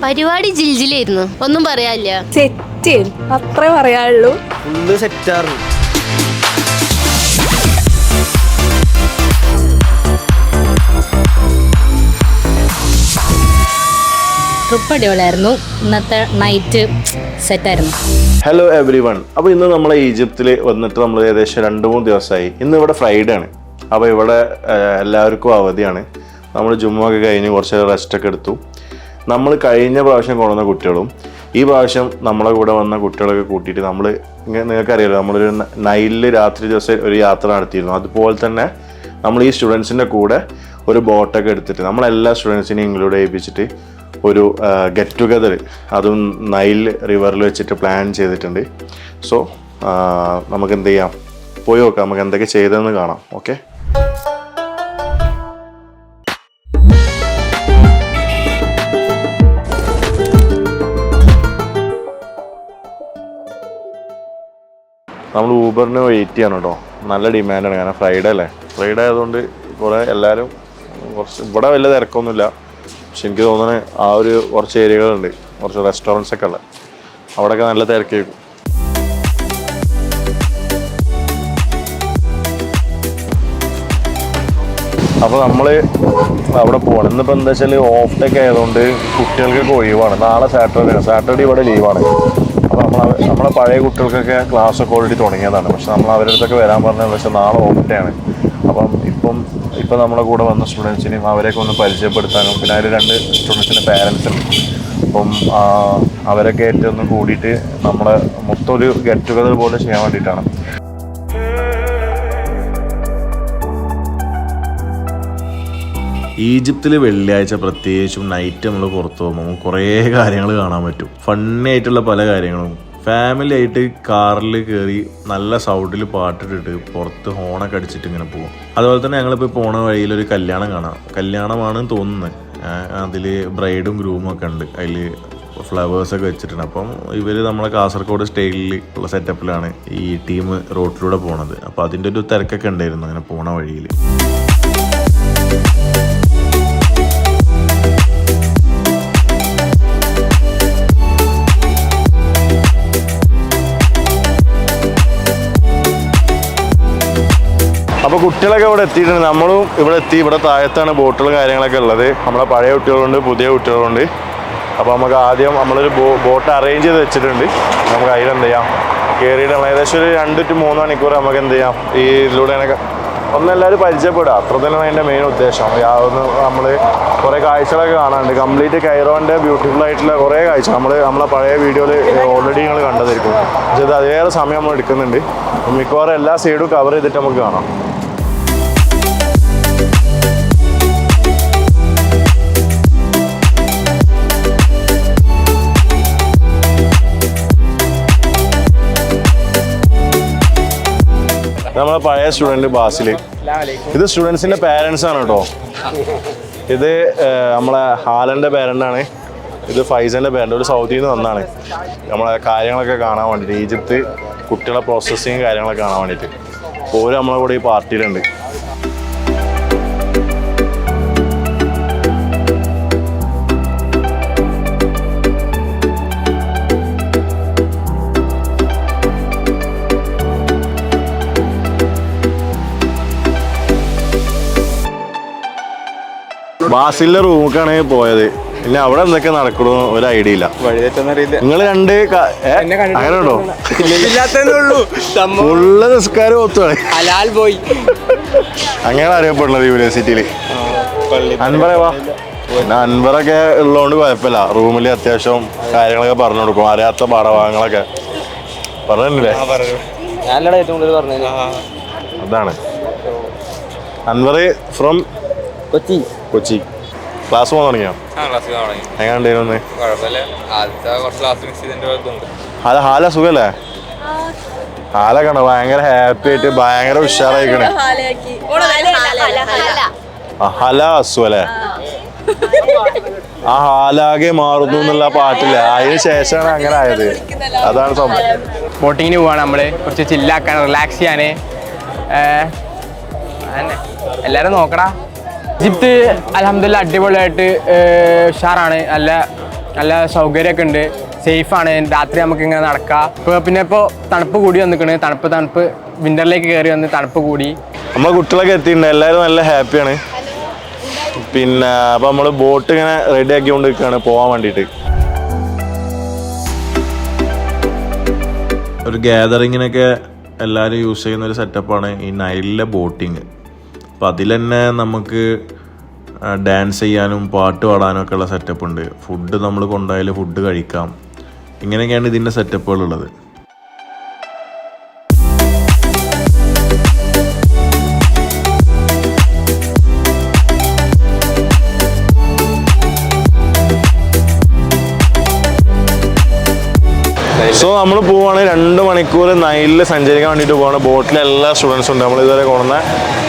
പരിപാടി ജിൽജിലായിരുന്നു, ഒന്നും പറയാനില്ല. സെറ്റ് അത്രേ പറയാനുള്ളൂ. ഫുള്ള് സെറ്റായിരുന്നു. ട്രിപ്പ് അടിപൊളിയായിരുന്നു. ഇന്നത്തെ നൈറ്റ് സെറ്റായിരുന്നു. Hello everyone. അപ്പോൾ ഇന്ന് നമ്മൾ ഈജിപ്തിൽ വന്നിട്ട് നമ്മൾ ഏകദേശം 2-3 ദിവസമായി. ഇന്ന് ഇവിടെ ഫ്രൈഡേ ആണ്. അപ്പോൾ ഇവിടെ എല്ലാവർക്കും അവധിയാണ്. നമ്മൾ ജുമ്മൊക്കെ കഴിഞ്ഞ് കുറച്ച് റെസ്റ്റൊക്കെ എടുത്തു. നമ്മൾ കഴിഞ്ഞ പ്രാവശ്യം കൊണ്ടുവന്ന കുട്ടികളും ഈ പ്രാവശ്യം നമ്മളെ കൂടെ വന്ന കുട്ടികളൊക്കെ കൂട്ടിയിട്ട് നമ്മൾ നിങ്ങൾക്കറിയാലോ, നമ്മളൊരു നൈലിൽ രാത്രി ദിവസം ഒരു യാത്ര നടത്തിയിരുന്നു. അതുപോലെ തന്നെ നമ്മൾ ഈ സ്റ്റുഡൻസിൻ്റെ കൂടെ ഒരു ബോട്ടൊക്കെ എടുത്തിട്ട് നമ്മളെല്ലാ സ്റ്റുഡൻസിനെയും ഇൻക്ലൂഡ് ചെയ്യിപ്പിച്ചിട്ട് ഒരു ഗെറ്റ് ടുഗദർ അതും നൈൽ റിവറിൽ വെച്ചിട്ട് പ്ലാൻ ചെയ്തിട്ടുണ്ട്. സോ നമുക്ക് എന്ത് ചെയ്യാം, പോയി നോക്കാം നമുക്ക് എന്തൊക്കെ ചെയ്തതെന്ന് കാണാം. ഓക്കെ, നമ്മൾ ഊബറിന് വെയിറ്റ് ചെയ്യണം കേട്ടോ. നല്ല ഡിമാൻഡാണ്, കാരണം ഫ്രൈഡേ അല്ലേ. ഫ്രൈഡേ ആയതുകൊണ്ട് കുറേ എല്ലാവരും കുറച്ച് ഇവിടെ വലിയ തിരക്കൊന്നുമില്ല. പക്ഷെ എനിക്ക് തോന്നുന്നത് ആ ഒരു കുറച്ച് ഏരിയകളുണ്ട്, കുറച്ച് റെസ്റ്റോറൻറ്റ്സ് ഒക്കെ ഉള്ളത്, അവിടെയൊക്കെ നല്ല തിരക്കേക്കും. അപ്പോൾ നമ്മൾ അവിടെ പോകണം. ഇന്നിപ്പോൾ എന്താ വെച്ചാൽ ഓഫ് ഡേ ആയതുകൊണ്ട് കുട്ടികൾക്കൊക്കെ ഒഴിവാണ്. നാളെ സാറ്റർഡേ ഇവിടെ ലീവാണ്. അപ്പോൾ നമ്മളെ പഴയ കുട്ടികൾക്കൊക്കെ ക്ലാസ്സൊക്കെ ഓൾറെഡി തുടങ്ങിയതാണ്. പക്ഷെ നമ്മൾ അവരുടെ അടുത്തൊക്കെ വരാൻ പറഞ്ഞത് പക്ഷേ നാളെ ഓഫ് ഡേ ആണ്. അപ്പം ഇപ്പം നമ്മളെ കൂടെ വന്ന സ്റ്റുഡൻസിനെയും അവരെയൊക്കെ ഒന്ന് പരിചയപ്പെടുത്താനും, പിന്നെ അതിൽ 2 സ്റ്റുഡൻസിൻ്റെ പാരൻസ് ഉണ്ട്. അപ്പം അവരൊക്കെ ഏറ്റവും കൂടിയിട്ട് നമ്മളെ മൊത്തം ഒരു ഗെറ്റ് ടുഗദർ പോലെ ചെയ്യാൻ വേണ്ടിയിട്ടാണ്. ഈജിപ്തിൽ വെള്ളിയാഴ്ച പ്രത്യേകിച്ചും നൈറ്റ് നമ്മൾ പുറത്ത് പോകുമ്പോൾ കുറേ കാര്യങ്ങൾ കാണാൻ പറ്റും. ഫണ്ണി ആയിട്ടുള്ള പല കാര്യങ്ങളും. ഫാമിലി ആയിട്ട് കാറിൽ കയറി നല്ല സൗണ്ടിൽ പാട്ടിട്ടിട്ട് പുറത്ത് ഹോണൊക്കെ അടിച്ചിട്ട് ഇങ്ങനെ പോകും. അതുപോലെ തന്നെ ഞങ്ങളിപ്പോൾ പോണ വഴിയിലൊരു കല്യാണം കാണാം. കല്യാണമാണെന്ന് തോന്നുന്നത്. അതിൽ ബ്രൈഡും ഗ്രൂമും ഒക്കെ ഉണ്ട്. അതിൽ ഫ്ലവേഴ്സൊക്കെ വെച്ചിട്ടുണ്ട്. അപ്പം ഇവർ നമ്മളെ കാസർഗോഡ് സ്റ്റൈലിൽ ഉള്ള സെറ്റപ്പിലാണ് ഈ ടീം റോട്ടിലൂടെ പോണത്. അപ്പോൾ അതിൻ്റെ ഒരു തിരക്കൊക്കെ ഉണ്ടായിരുന്നു അങ്ങനെ പോണ വഴിയിൽ. അപ്പോൾ കുട്ടികളൊക്കെ ഇവിടെ എത്തിയിട്ടുണ്ട്. നമ്മളും ഇവിടെ എത്തി. ഇവിടെ താഴത്താണ് ബോട്ടുകളും കാര്യങ്ങളൊക്കെ ഉള്ളത്. നമ്മളെ പഴയ കുട്ടികളുണ്ട്, പുതിയ കുട്ടികളുണ്ട്. അപ്പോൾ നമുക്ക് ആദ്യം നമ്മളൊരു ബോട്ട് അറേഞ്ച് ചെയ്ത് വെച്ചിട്ടുണ്ട്. നമുക്ക് അതിലെന്ത് ചെയ്യാം, കയറിയിട്ട് ഏകദേശം ഒരു 2 to 3 മണിക്കൂർ നമുക്ക് എന്ത് ചെയ്യാം, ഈ ഇതിലൂടെ ഒന്നെല്ലാവരും പരിചയപ്പെടുക. അത്ര തന്നെ അതിൻ്റെ മെയിൻ ഉദ്ദേശം. ഒന്ന് നമ്മൾ കുറേ കാഴ്ചകളൊക്കെ കാണാനുണ്ട്. കംപ്ലീറ്റ് കൈറോൻ്റെ ബ്യൂട്ടിഫുൾ ആയിട്ടുള്ള കുറേ കാഴ്ച നമ്മളെ പഴയ വീഡിയോയിൽ ഓൾറെഡി നിങ്ങൾ കണ്ടതായിരിക്കും. പക്ഷേ ഇത് അതേറെ സമയം നമ്മൾ എടുക്കുന്നുണ്ട്. മിക്കവാറും എല്ലാ സൈഡും കവർ ചെയ്തിട്ട് നമുക്ക് കാണാം. നമ്മളെ പഴയ സ്റ്റുഡൻറ്റ് ബാസിൽ. ഇത് സ്റ്റുഡൻസിൻ്റെ പാരൻസ് ആണ് കേട്ടോ. ഇത് നമ്മളെ ഹാലൻ്റെ പാരൻ്റാണ്. ഇത് ഫൈസൻ്റെ പാരൻ്റ്. ഒരു സൗദിയിൽ നിന്ന് വന്നാണ് നമ്മളെ കാര്യങ്ങളൊക്കെ കാണാൻ വേണ്ടിയിട്ട്. ഈജിപ്ത് കുട്ടികളെ പ്രോസസ്സിങ് കാര്യങ്ങളൊക്കെ കാണാൻ വേണ്ടിയിട്ട്. ഓരോ നമ്മളെ കൂടെ ഈ പാർട്ടിയിലുണ്ട്. ബാസിലിന്റെ റൂമിലേക്കാണ് പോയത്. പിന്നെ അവിടെ എന്തൊക്കെ നടക്കണോ ഒരു ഐഡിയ ഇല്ല. നിങ്ങൾ 2 അങ്ങനെ ഉണ്ടോ? ഫുള്ള് നിസ്കാരം ഒത്തുകളെ അങ്ങനെ അറിയപ്പെടുന്നത് യൂണിവേഴ്സിറ്റിയിൽ. അൻവറേ വാ. പിന്നെ അൻവറൊക്കെ ഉള്ളതുകൊണ്ട് കുഴപ്പമില്ല. റൂമിൽ അത്യാവശ്യം കാര്യങ്ങളൊക്കെ പറഞ്ഞു കൊടുക്കും. അറിയാത്ത പാഠഭാഗങ്ങളൊക്കെ പറഞ്ഞില്ലേ? അതാണ് അൻവർ ഫ്രം കൊച്ചി. ക്ലാസ് പോകാൻ തുടങ്ങിയോ? എങ്ങനെയുണ്ടായിരുന്നു? ഹാല സുഖല്ലേ? ഹാലൊക്കെ ഉണ്ടോ? ഭയങ്കര ഹാപ്പി ആയിട്ട് ഭയങ്കര ഉഷാറായിക്കണേ. ഹല അസു അല്ലേ? ആ ഹാലാകെ മാറുന്നു എന്നുള്ള പാട്ടില്ല. അതിന് ശേഷമാണ് അങ്ങനെ ആയത്. അതാണ് സംഭവം. ബോട്ടിങ്ങിന് പോവാണ് നമ്മള്. കുറച്ച് ചില്ലാക്കാൻ, റിലാക്സ് ചെയ്യാന്. എല്ലാരും നോക്കടാ. ഈജിപ്ത് അൽഹംദുലില്ലാ അടിപൊളിയായിട്ട് ഉഷാറാണ്. നല്ല നല്ല സൗകര്യമൊക്കെ ഉണ്ട്, സേഫാണ്. രാത്രി നമുക്ക് ഇങ്ങനെ നടക്കാം. ഇപ്പോൾ തണുപ്പ് കൂടി വന്നിക്കണ്, തണുപ്പ് വിൻ്ററിലേക്ക് കയറി വന്ന് തണുപ്പ് കൂടി. നമ്മളെ കുട്ടികളൊക്കെ എത്തിയിട്ടുണ്ട്, എല്ലാവരും നല്ല ഹാപ്പിയാണ്. പിന്നെ അപ്പോൾ നമ്മൾ ബോട്ട് ഇങ്ങനെ റെഡി ആക്കിക്കൊണ്ട് നിൽക്കുകയാണ് പോകാൻ വേണ്ടിയിട്ട്. ഒരു ഗ്യാതറിങ്ങിനൊക്കെ എല്ലാവരും യൂസ് ചെയ്യുന്ന ഒരു സെറ്റപ്പാണ് ഈ നൈലിലെ ബോട്ടിങ്. അപ്പോൾ അതിൽ തന്നെ നമുക്ക് ഡാൻസ് ചെയ്യാനും പാട്ട് പാടാനും ഒക്കെ ഉള്ള സെറ്റപ്പ് ഉണ്ട്. ഫുഡ് നമ്മൾ കൊണ്ടുപോയാൽ ഫുഡ് കഴിക്കാം. ഇങ്ങനെയൊക്കെയാണ് ഇതിൻ്റെ സെറ്റപ്പുകളുള്ളത്. സോ നമ്മൾ പോവാണ് 2 മണിക്കൂർ നൈലിൽ സഞ്ചരിക്കാൻ വേണ്ടിയിട്ട് പോവാണ്. ബോട്ടിൽ എല്ലാ സ്റ്റുഡൻസും ഉണ്ട്, നമ്മൾ ഇതുവരെ കൊണ്ടുവന്ന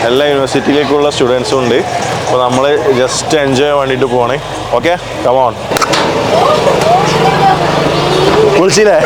എല്ലാ യൂണിവേഴ്സിറ്റിയിലേക്കുള്ള സ്റ്റുഡൻസും ഉണ്ട്. അപ്പോൾ നമ്മൾ ജസ്റ്റ് എൻജോയ് ചെയ്യാൻ വേണ്ടിയിട്ട് പോവാണ്. Okay, come on. വിളിച്ചില്ലേ?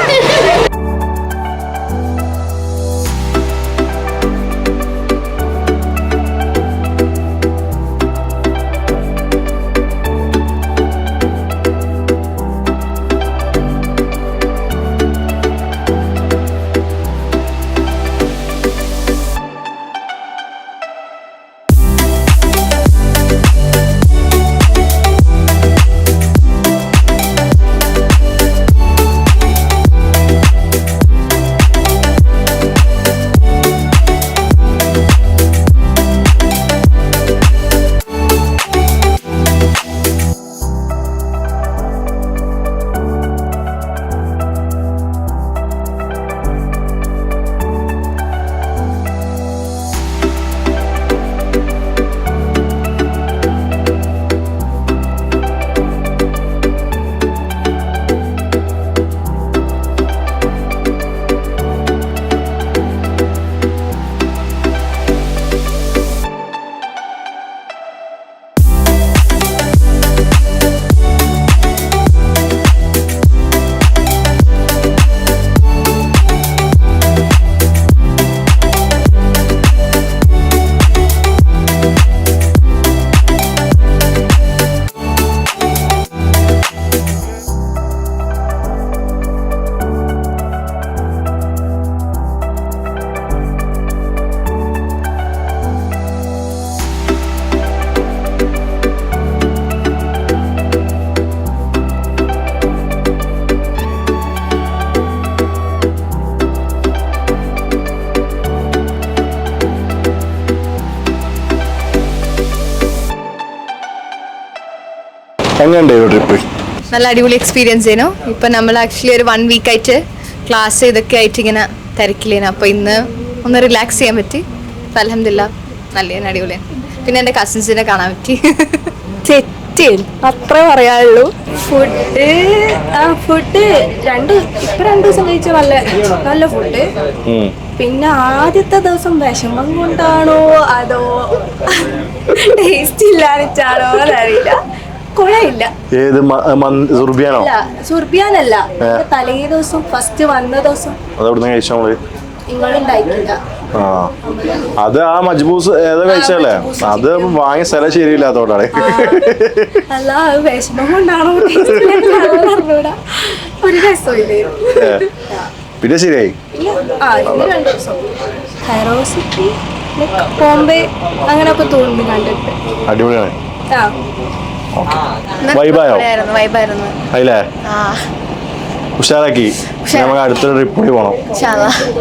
എങ്ങനെയുണ്ട് ട്രിപ്പ്? നല്ല അടിപൊളി എക്സ്പീരിയൻസ് ആയിരുന്നു. ഇപ്പം നമ്മൾ ആക്ച്വലി ഒരു 1 വീക്ക് ആയിട്ട് ക്ലാസ് ഇതൊക്കെ ആയിട്ട് ഇങ്ങനെ തിരക്കില്ലേനു. അപ്പോൾ ഇന്ന് ഒന്ന് റിലാക്സ് ചെയ്യാൻ പറ്റി. അപ്പം അൽഹംദുലില്ലാ നല്ല അടിപൊളിയാണ്. പിന്നെ എൻ്റെ കസിൻസിനെ കാണാൻ പറ്റി. തെറ്റിൽ അത്രേ പറയാനുള്ളൂ. ഫുഡ് 2 ദിവസം കഴിച്ച നല്ല ഫുഡ്. പിന്നെ ആദ്യത്തെ ദിവസം വിഷമം കൊണ്ടാണോ അതോ ടേസ്റ്റ് ഇല്ലാന്നിട്ടാണോ അതറിയില്ല. കുഴയില്ല. ഏത് സുർബിയാനോ? സുർബിയാനല്ല, തലേ ദിവസം ഫസ്റ്റ് വന്ന ദിവസം അതെവിടുന്ന് കഴിച്ചാ നമ്മള്? നിങ്ങളുണ്ടായിട്ടില്ല. അത് ആ മജ്ബൂസ് ഏതോ കഴിച്ചല്ലേ? അത് വാങ്ങിയ സ്ഥലം ശരിയില്ലാത്തോടാണ്. അല്ല, വിഷമം കൊണ്ടാണോ ഒരു രസമില്ലേ? പിന്നെ ശരിയായി. 2 ദിവസം കൈറോ സിറ്റി, ബോംബെ അങ്ങനെയൊക്കെ തോന്നുന്നു കണ്ടിട്ട്. അടിപൊളിയാണ്. വൈബായിരുന്നു. അല്ലേ? ഉഷാറാക്കി. നമുക്ക് അടുത്തൊരു ട്രിപ്പ് കൂടി പോകണം.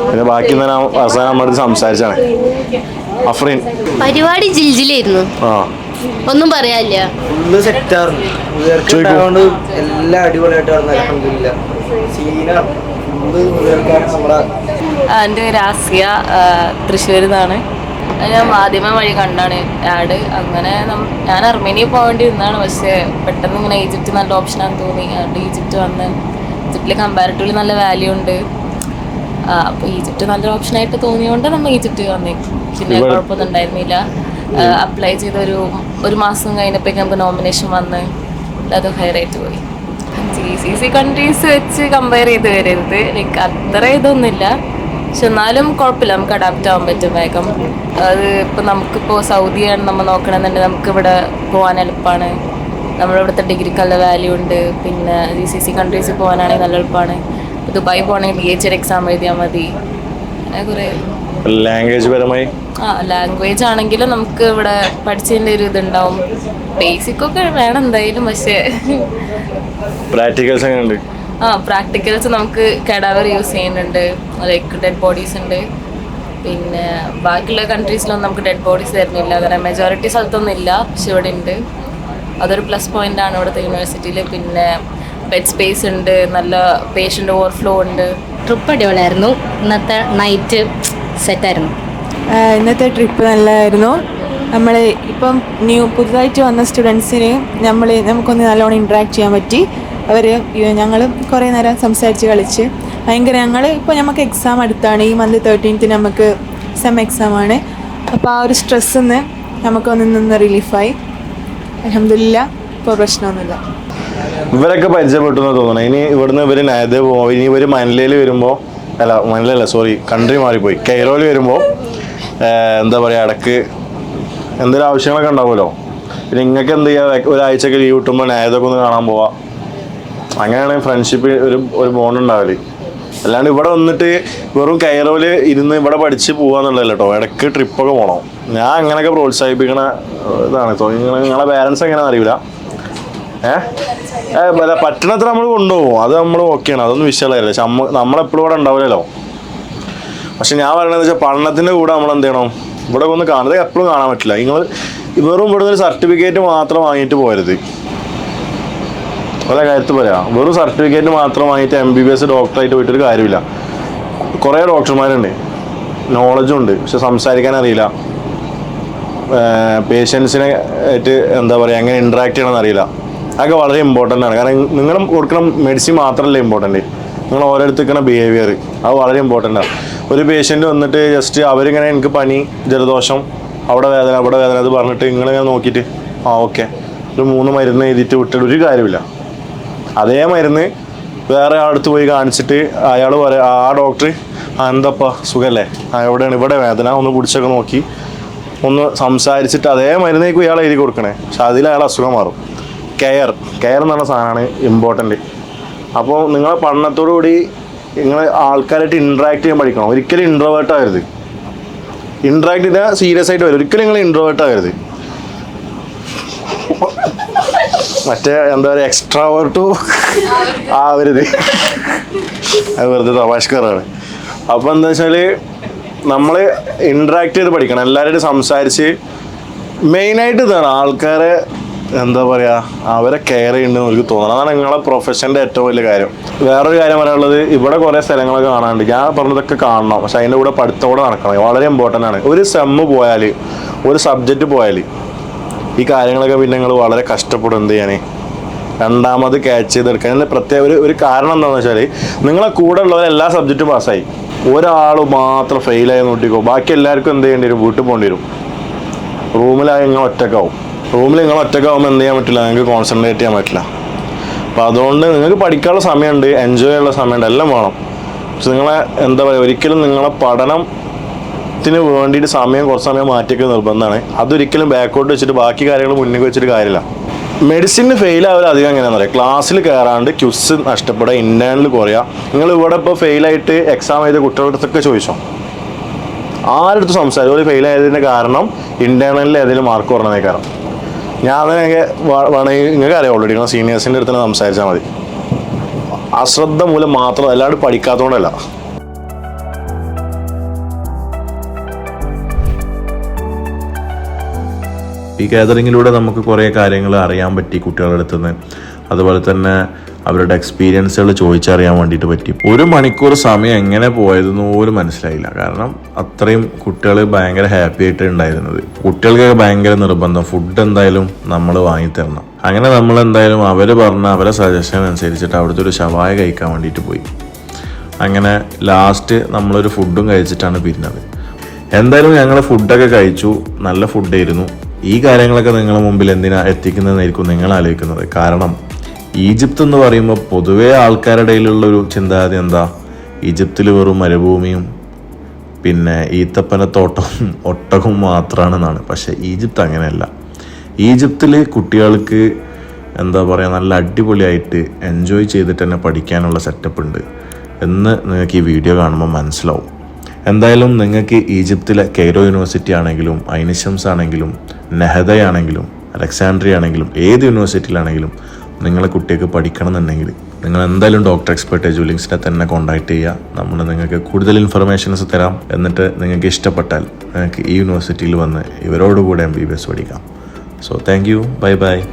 പിന്നെ ബാക്കി അവസാനം നമ്മുടെ സംസാരിച്ചാണ്. അഫ്രീൻ പരിപാടി ജിൽജിലായിരുന്നു. ഒന്നും പറയാനില്ല. എല്ലാം അടിപൊളിയായിട്ട് എൻ്റെ പേര് ആസിയ, തൃശ്ശൂരിൽ നിന്നാണ്. ഞാൻ മാധ്യമ വഴി കണ്ടാണ് ആഡ്. അങ്ങനെ ഞാൻ അർമേനിയ പോകേണ്ടി ഇരുന്നാണ്, പക്ഷേ പെട്ടെന്ന് ഇങ്ങനെ ഈജിപ്റ്റ് നല്ല ഓപ്ഷനാണെന്ന് തോന്നി. അതുകൊണ്ട് ഈജിപ്റ്റ് വന്ന് ഈജിപ്തിൽ കമ്പാരിറ്റീവ്ലി നല്ല വാല്യൂ ഉണ്ട്. അപ്പോൾ ഈജിപ്റ്റ് നല്ലൊരു ഓപ്ഷനായിട്ട് തോന്നിയതുകൊണ്ട് നമ്മൾ ഈജിപ്റ്റ് വന്നേ. പിന്നെ കുഴപ്പമൊന്നും ഉണ്ടായിരുന്നില്ല. അപ്ലൈ ചെയ്ത ഒരു മാസം കഴിഞ്ഞപ്പോഴേക്കും നമുക്ക് നോമിനേഷൻ വന്ന് അത് ഹൈറായിട്ട് പോയി. GCC കൺട്രീസ് വെച്ച് കമ്പയർ ചെയ്ത് വരരുത്, ലൈക്ക് അത്ര ഇതൊന്നുമില്ല. പക്ഷെ എന്നാലും കുഴപ്പമില്ല, നമുക്ക് അഡാപ്റ്റ് ആവാൻ പറ്റും വേഗം. അത് ഇപ്പം നമുക്കിപ്പോൾ സൗദിയാണ് നമ്മൾ നോക്കണമെന്നുണ്ടെങ്കിൽ നമുക്കിവിടെ പോകാൻ എളുപ്പമാണ്. നമ്മളിവിടുത്തെ ഡിഗ്രിക്കുള്ള വാല്യൂ ഉണ്ട്. പിന്നെ GCC കൺട്രീസിൽ പോകാനാണെങ്കിൽ നല്ല എളുപ്പമാണ്. ദുബായി പോകണമെങ്കിൽ DHL എക്സാം എഴുതിയാൽ മതി. അങ്ങനെ കുറേ ലാംഗ്വേജ് പരമായി ലാംഗ്വേജ് ആണെങ്കിലും നമുക്ക് ഇവിടെ പഠിച്ചതിൻ്റെ ഒരു ഇതുണ്ടാവും. ബേസിക്കൊക്കെ വേണം എന്തായാലും. പക്ഷേ പ്രാക്ടിക്കൽസ് എങ്ങനെ ഉണ്ട്? പ്രാക്ടിക്കൽസ് നമുക്ക് കഡാവർ യൂസ് ചെയ്യുന്നുണ്ട്, ലൈക്ക് ഡെഡ് ബോഡീസ് ഉണ്ട്. പിന്നെ ബാക്കിയുള്ള കൺട്രീസിലൊന്നും നമുക്ക് ഡെഡ് ബോഡീസ് തരുന്നില്ല. കാരണം മെജോറിറ്റി സ്ഥലത്തൊന്നും ഇല്ല, പക്ഷെ ഇവിടെ ഉണ്ട്. അതൊരു പ്ലസ് പോയിന്റ് ആണ് ഇവിടുത്തെ യൂണിവേഴ്സിറ്റിയിൽ. പിന്നെ ബെഡ് സ്പേസ് ഉണ്ട്, നല്ല പേഷ്യൻ്റ് ഓവർഫ്ലോ ഉണ്ട്. ട്രിപ്പ് അടിപൊളിയായിരുന്നു. ഇന്നത്തെ നൈറ്റ് സെറ്റായിരുന്നു. ഇന്നത്തെ ട്രിപ്പ് നല്ലതായിരുന്നു. നമ്മൾ ഇപ്പം പുതുതായിട്ട് വന്ന സ്റ്റുഡൻസിന് നമുക്കൊന്ന് നല്ലോണം ഇൻട്രാക്ട് ചെയ്യാൻ പറ്റി. ഞങ്ങൾ കുറേ നേരം സംസാരിച്ച് കളിച്ച് ഭയങ്കര ഇപ്പോൾ നമുക്ക് എക്സാം അടുത്താണ്. ഈ മന്ത് 13th നമുക്ക് സെം എക്സാമാണ്. അപ്പോൾ ആ ഒരു സ്ട്രെസ്സിൽ നിന്ന് നമുക്കൊന്ന് നിന്ന് റിലീഫായി. അൽഹംദുലില്ലാ ഇപ്പോൾ പ്രശ്നമൊന്നുമില്ല. ഇവരൊക്കെ പരിചയപ്പെട്ടു എന്ന് തോന്നണം. ഇനി ഇവിടുന്ന് ഇവർ നയതേ പോകും. ഇനി ഇവർ മനിലയിൽ വരുമ്പോൾ കൺട്രി മാറിപ്പോയി കൈറോയിൽ വരുമ്പോൾ എന്താ പറയുക, ഇടയ്ക്ക് എന്തെങ്കിലും ആവശ്യങ്ങളൊക്കെ ഉണ്ടാവുമല്ലോ. പിന്നെ നിങ്ങൾക്ക് എന്ത് ചെയ്യുക, ഒരാഴ്ചക്ക് ലീവ് കിട്ടുമ്പോൾ നയതൊക്കെ ഒന്ന് കാണാൻ പോവാം. അങ്ങനെയാണ് ഫ്രണ്ട്ഷിപ്പ് ഒരു ബോണ്ട് ഉണ്ടാവല്. അല്ലാണ്ട് ഇവിടെ വന്നിട്ട് വെറും കൈറോയിൽ ഇരുന്ന് ഇവിടെ പഠിച്ച് പോകാന്നുള്ളതല്ല കേട്ടോ. ഇടയ്ക്ക് ട്രിപ്പൊക്കെ പോകണം. ഞാൻ അങ്ങനെയൊക്കെ പ്രോത്സാഹിപ്പിക്കണ ഇതാണ്. നിങ്ങളെ പാരൻസ് എങ്ങനെയാണെന്ന് അറിയില്ല. പട്ടണത്തിൽ നമ്മൾ കൊണ്ടുപോകും, അത് നമ്മൾ ഓക്കെയാണ്, അതൊന്നും വിഷയമല്ല. പക്ഷെ നമ്മളെപ്പോഴും ഇവിടെ ഉണ്ടാവില്ലല്ലോ. പക്ഷെ ഞാൻ പറയണത് വെച്ചാൽ പഠനത്തിൻ്റെ കൂടെ നമ്മൾ എന്ത് ചെയ്യണം, ഇവിടെ ഒന്ന് കാണുന്നത് എപ്പോഴും കാണാൻ പറ്റില്ല. നിങ്ങൾ വെറും ഇവിടെ ഒരു സർട്ടിഫിക്കറ്റ് മാത്രം വാങ്ങിയിട്ട് പോരുത്. പല കാര്യത്തിൽ പറയാം, വെറും സർട്ടിഫിക്കറ്റ് മാത്രം വാങ്ങിയിട്ട് MBBS ഡോക്ടറായിട്ട് പോയിട്ടൊരു കാര്യമില്ല. കുറേ ഡോക്ടർമാരുണ്ട്, നോളജും ഉണ്ട്, പക്ഷെ സംസാരിക്കാൻ അറിയില്ല. പേഷ്യൻസിനെ ആയിട്ട് എന്താ പറയുക, എങ്ങനെ ഇൻട്രാക്ട് ചെയ്യണമെന്ന് അറിയില്ല. അതൊക്കെ വളരെ ഇമ്പോർട്ടൻ്റ് ആണ്. കാരണം നിങ്ങൾ കൊടുക്കണം മെഡിസിൻ മാത്രമല്ല ഇമ്പോർട്ടൻ്റ്, നിങ്ങൾ ഓരോരുത്തർക്കുന്ന ബിഹേവിയർ അത് വളരെ ഇമ്പോർട്ടൻ്റ് ആണ്. ഒരു പേഷ്യൻ്റ് വന്നിട്ട് ജസ്റ്റ് അവരിങ്ങനെ എനിക്ക് പനി, ജലദോഷം, അവിടെ വേദന അത് പറഞ്ഞിട്ട് നിങ്ങളിങ്ങനെ നോക്കിയിട്ട് ഓക്കെ ഒരു 3 മരുന്ന് എഴുതിയിട്ട് വിട്ടിട്ട് ഒരു കാര്യമില്ല. അതേ മരുന്ന് വേറെ ആളടുത്ത് പോയി കാണിച്ചിട്ട് അയാൾ പറയാം, ആ ഡോക്ടർ എന്താപ്പാ സുഖമല്ലേ, എവിടെയാണ് ഇവിടെ വേദന, ഒന്ന് പിടിച്ചൊക്കെ നോക്കി ഒന്ന് സംസാരിച്ചിട്ട് അതേ മരുന്നേക്കും ഇയാൾ എഴുതി കൊടുക്കണേ. പക്ഷെ അതിൽ അയാൾ അസുഖം മാറും. കെയർ എന്നുള്ള സാധനമാണ് ഇമ്പോർട്ടൻ്റ്. അപ്പോൾ നിങ്ങളെ പഠനത്തോടു കൂടി നിങ്ങൾ ആൾക്കാരായിട്ട് ഇൻട്രാക്ട് ചെയ്യാൻ പഠിക്കണം. ഒരിക്കലും ഇൻട്രോവേർട്ട് ആകരുത്. ഇൻട്രാക്ട് ചെയ്താൽ സീരിയസ് ആയിട്ട് വരും. ഒരിക്കലും നിങ്ങൾ ഇൻട്രോവേർട്ട് ആകരുത്. മറ്റേ എന്താ പറയുക, എക്സ്ട്രാവേർട്ടു ആവരുത്. അത് വെറുതെ തമാശക്കാരാണ്. അപ്പോൾ എന്താ വെച്ചാൽ നമ്മൾ ഇൻട്രാക്ട് ചെയ്ത് പഠിക്കണം, എല്ലാവരും സംസാരിച്ച്. മെയിനായിട്ട് ഇതാണ് ആൾക്കാരെ എന്താ പറയുക, അവരെ കെയർ ചെയ്യുന്നുണ്ടെന്ന് എനിക്ക് തോന്നണം. അതാണ് നിങ്ങളെ പ്രൊഫഷൻ്റെ ഏറ്റവും വലിയ കാര്യം. വേറൊരു കാര്യം പറയാനുള്ളത്, ഇവിടെ കുറേ സ്ഥലങ്ങളൊക്കെ കാണാനുണ്ട്. ഞാൻ പറഞ്ഞതൊക്കെ കാണണം, പക്ഷെ അതിൻ്റെ കൂടെ പഠിത്തത്തോടെ നടക്കണം. വളരെ ഇമ്പോർട്ടൻ്റ് ആണ്. ഒരു സെമ്മ് പോയാൽ, ഒരു സബ്ജക്റ്റ് പോയാൽ ഈ കാര്യങ്ങളൊക്കെ പിന്നെ നിങ്ങൾ വളരെ കഷ്ടപ്പെടും എന്ത് ചെയ്യാനേ, രണ്ടാമത് ക്യാച്ച് ചെയ്തെടുക്കാൻ. പ്രത്യേക ഒരു കാരണം എന്താണെന്ന് വെച്ചാൽ, നിങ്ങളെ കൂടെ ഉള്ളവർ എല്ലാ സബ്ജക്റ്റും പാസ്സായി, ഒരാൾ മാത്രം ഫെയിലായി നോട്ടിക്കോ, ബാക്കി എല്ലാവർക്കും എന്ത് ചെയ്യേണ്ടി വരും, വീട്ടിൽ പോകേണ്ടി വരും. റൂമിലായി നിങ്ങൾ ഒറ്റക്കാവും. റൂമിൽ നിങ്ങൾ ഒറ്റക്കാവുമ്പോൾ എന്ത് ചെയ്യാൻ പറ്റില്ല, നിങ്ങൾക്ക് കോൺസെൻട്രേറ്റ് ചെയ്യാൻ പറ്റില്ല. അപ്പോൾ അതുകൊണ്ട് നിങ്ങൾക്ക് പഠിക്കാനുള്ള സമയമുണ്ട്, എൻജോയ് ചെയ്യാനുള്ള സമയമുണ്ട്, എല്ലാം വേണം. പക്ഷെ നിങ്ങളെ എന്താ പറയുക, ഒരിക്കലും നിങ്ങളെ പഠനത്തിന് വേണ്ടിയിട്ട് കുറച്ച് സമയം മാറ്റിയൊക്കെ നിർബന്ധമാണ്. അതൊരിക്കലും ബാക്കോട്ട് വെച്ചിട്ട് ബാക്കി കാര്യങ്ങൾ മുന്നിൽ വെച്ചിട്ട് കാര്യമില്ല. മെഡിസിന് ഫെയിലാവില്ല അധികം എങ്ങനെയാണെന്ന് പറയാം, ക്ലാസ്സിൽ കയറാണ്ട് ക്യുസ് നഷ്ടപ്പെടുക, ഇൻറ്റേണൽ കുറയുക. നിങ്ങൾ ഇവിടെ ഇപ്പോൾ ഫെയിലായിട്ട് എക്സാം ചെയ്ത കുട്ടികളുടെ അടുത്തൊക്കെ ചോദിച്ചോ, ആരടുത്ത് സംസാരിക്കും ഒരു ഫെയിലായതിൻ്റെ കാരണം ഇൻറ്റേണലിൽ ഏതെങ്കിലും മാർക്ക് കുറഞ്ഞതേ കാരണം. ഞാൻ അതിനൊക്കെ വേണമെങ്കിൽ നിങ്ങൾക്ക് അറിയാം, ഓൾറെഡി നിങ്ങൾ സീനിയേഴ്സിൻ്റെ അടുത്ത് തന്നെ സംസാരിച്ചാൽ മതി. അശ്രദ്ധ മൂലം മാത്രം, അല്ലാണ്ട് പഠിക്കാത്തതുകൊണ്ടല്ല. ഈ ഗാദറിങ്ങിലൂടെ നമുക്ക് കുറേ കാര്യങ്ങൾ അറിയാൻ പറ്റി കുട്ടികളുടെ അടുത്ത് നിന്ന്. അതുപോലെ തന്നെ അവരുടെ എക്സ്പീരിയൻസുകൾ ചോദിച്ചറിയാൻ വേണ്ടിയിട്ട് പറ്റി. 1 മണിക്കൂർ സമയം എങ്ങനെ പോയതെന്ന് പോലും മനസ്സിലായില്ല. കാരണം അത്രയും കുട്ടികൾ ഭയങ്കര ഹാപ്പി ആയിട്ട് ഉണ്ടായിരുന്നത്. കുട്ടികൾക്കൊക്കെ ഭയങ്കര നിർബന്ധം, ഫുഡ് എന്തായാലും നമ്മൾ വാങ്ങിത്തരണം. അങ്ങനെ നമ്മൾ എന്തായാലും അവർ പറഞ്ഞ അവരെ സജഷൻ അനുസരിച്ചിട്ട് അവിടുത്തെ ഒരു ഷവായ കഴിക്കാൻ വേണ്ടിയിട്ട് പോയി. അങ്ങനെ ലാസ്റ്റ് നമ്മളൊരു ഫുഡും കഴിച്ചിട്ടാണ് പിരിഞ്ഞത്. എന്തായാലും ഞങ്ങൾ ഫുഡൊക്കെ കഴിച്ചു, നല്ല ഫുഡായിരുന്നു. ഈ കാര്യങ്ങളൊക്കെ നിങ്ങളുടെ മുമ്പിൽ എന്തിനാ എത്തിക്കുന്നതെന്നായിരിക്കും നിങ്ങൾ ആലോചിക്കുന്നത്. കാരണം ഈജിപ്ത് എന്ന് പറയുമ്പോൾ പൊതുവേ ആൾക്കാരുടെ ഇടയിലുള്ളൊരു ചിന്താഗതി എന്താ, ഈജിപ്തിൽ വെറും മരുഭൂമിയും പിന്നെ ഈത്തപ്പനത്തോട്ടവും ഒട്ടകവും മാത്രമാണെന്നാണ്. പക്ഷേ ഈജിപ്ത് അങ്ങനെയല്ല. ഈജിപ്തിൽ കുട്ടികൾക്ക് എന്താ പറയുക നല്ല അടിപൊളിയായിട്ട് എൻജോയ് ചെയ്തിട്ട് തന്നെ പഠിക്കാനുള്ള സെറ്റപ്പ് ഉണ്ട് എന്ന് നിങ്ങൾക്ക് ഈ വീഡിയോ കാണുമ്പോൾ മനസ്സിലാവും. എന്തായാലും നിങ്ങൾക്ക് ഈജിപ്തിലെ കെയ്റോ യൂണിവേഴ്സിറ്റി ആണെങ്കിലും ഐനിഷംസ് ആണെങ്കിലും നെഹദയാണെങ്കിലും അലക്സാൻഡ്രിയ ആണെങ്കിലും ഏത് യൂണിവേഴ്സിറ്റിയിലാണെങ്കിലും നിങ്ങളെ കുട്ടിക്ക് പഠിക്കണം എന്നുണ്ടെങ്കിൽ നിങ്ങൾ എന്തായാലും ഡോക്ടർ എക്സ്പെർട്ട് എജുലിങ്സിനെ തന്നെ കോൺടാക്ട് ചെയ്യുക. നമ്മൾ നിങ്ങൾക്ക് കൂടുതൽ ഇൻഫർമേഷൻസ് തരാം. എന്നിട്ട് നിങ്ങൾക്ക് ഇഷ്ടപ്പെട്ടാൽ നിങ്ങൾക്ക് ഈ യൂണിവേഴ്സിറ്റിയിൽ വന്ന് ഇവരോടുകൂടെ MBBS പഠിക്കാം. So thank you, bye bye.